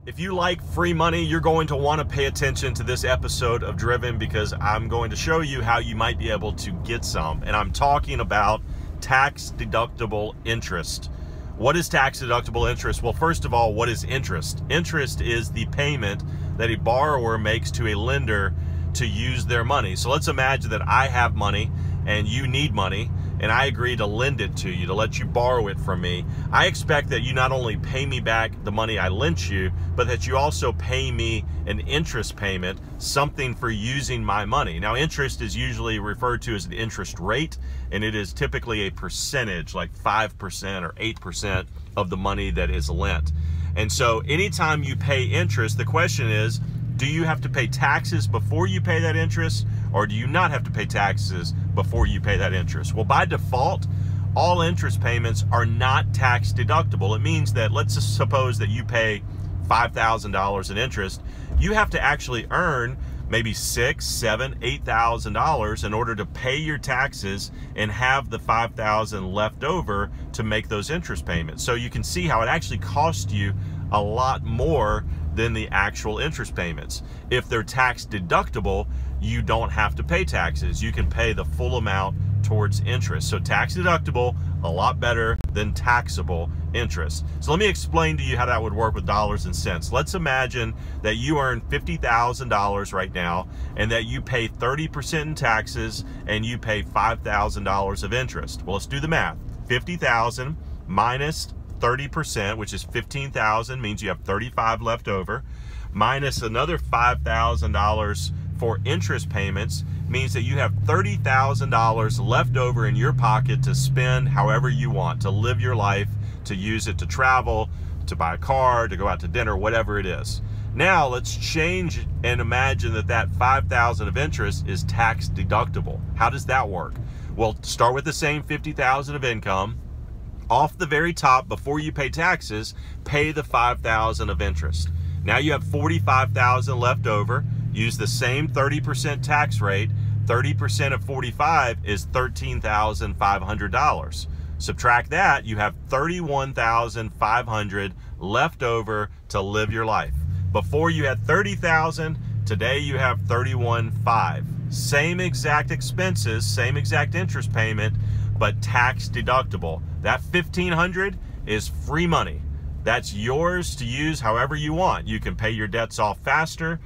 If you like free money, you're going to want to pay attention to this episode of Driven, because I'm going to show you how you might be able to get some. And I'm talking about tax-deductible interest. What is tax-deductible interest? Well, first of all, what is interest? Interest is the payment that a borrower makes to a lender to use their money. So let's imagine that I have money and you need money, and I agree to lend it to you, to let you borrow it from me. I expect that you not only pay me back the money I lent you, but that you also pay me an interest payment, something for using my money. Now, interest is usually referred to as an interest rate, and it is typically a percentage, like 5% or 8% of the money that is lent. And so anytime you pay interest, the question is, do you have to pay taxes before you pay that interest, or do you not have to pay taxes before you pay that interest? Well, by default, all interest payments are not tax deductible. It means that, let's just suppose that you pay $5,000 in interest. You have to actually earn maybe $6,000, $7,000, $8,000 in order to pay your taxes and have the $5,000 left over to make those interest payments. So you can see how it actually costs you a lot more than the actual interest payments. If they're tax deductible, you don't have to pay taxes. You can pay the full amount towards interest. So tax deductible, a lot better than taxable interest. So let me explain to you how that would work with dollars and cents. Let's imagine that you earn $50,000 right now, and that you pay 30% in taxes and you pay $5,000 of interest. Well, let's do the math. 50,000 minus 30%, which is 15,000, means you have 35 left over, minus another $5,000 for interest payments, means that you have $30,000 left over in your pocket to spend however you want, to live your life, to use it to travel, to buy a car, to go out to dinner, whatever it is. Now let's change and imagine that that $5,000 of interest is tax deductible. How does that work? Well, start with the same $50,000 of income. Off the very top, before you pay taxes, pay the $5,000 of interest. Now you have $45,000 left over. Use the same 30% tax rate. 30% of 45 is $13,500. Subtract that, you have $31,500 left over to live your life. Before you had $30,000, today you have $31,500. Same exact expenses, same exact interest payment, but tax deductible. That $1,500 is free money. That's yours to use however you want. You can pay your debts off faster.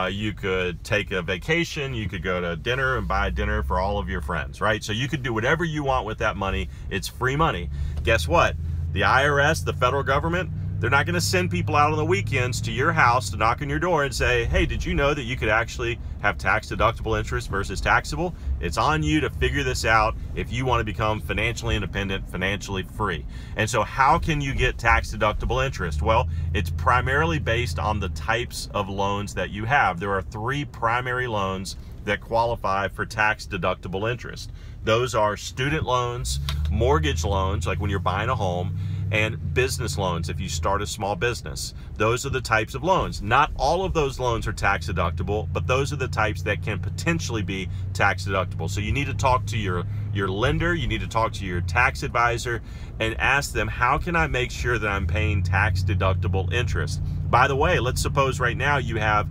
You could take a vacation. You could go to dinner and buy dinner for all of your friends, right? So you could do whatever you want with that money. It's free money. Guess what? The IRS, the federal government, they're not going to send people out on the weekends to your house to knock on your door and say, hey, did you know that you could actually have tax deductible interest versus taxable? It's on you to figure this out if you want to become financially independent, financially free. And so how can you get tax deductible interest? Well, it's primarily based on the types of loans that you have. There are 3 primary loans that qualify for tax deductible interest. Those are student loans, mortgage loans, like when you're buying a home, and business loans if you start a small business. Those are the types of loans. Not all of those loans are tax deductible, but those are the types that can potentially be tax deductible. So you need to talk to your lender, you need to talk to your tax advisor and ask them, how can I make sure that I'm paying tax deductible interest? By the way, let's suppose right now you have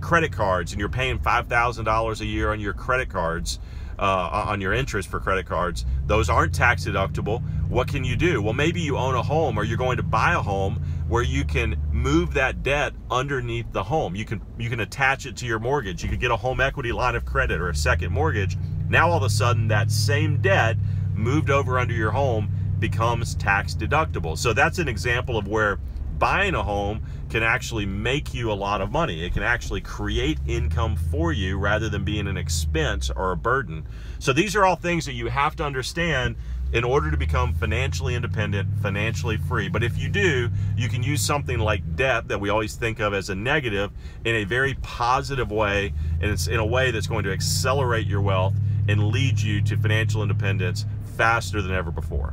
credit cards and you're paying $5,000 a year on your credit cards, on your interest for credit cards. Those aren't tax deductible. What can you do? Well, maybe you own a home, or you're going to buy a home where you can move that debt underneath the home. You can attach it to your mortgage. You could get a home equity line of credit or a second mortgage. Now all of a sudden that same debt moved over under your home becomes tax deductible. So that's an example of where buying a home can actually make you a lot of money. It can actually create income for you rather than being an expense or a burden. So these are all things that you have to understand in order to become financially independent, financially free. But if you do, you can use something like debt that we always think of as a negative in a very positive way, and it's in a way that's going to accelerate your wealth and lead you to financial independence faster than ever before.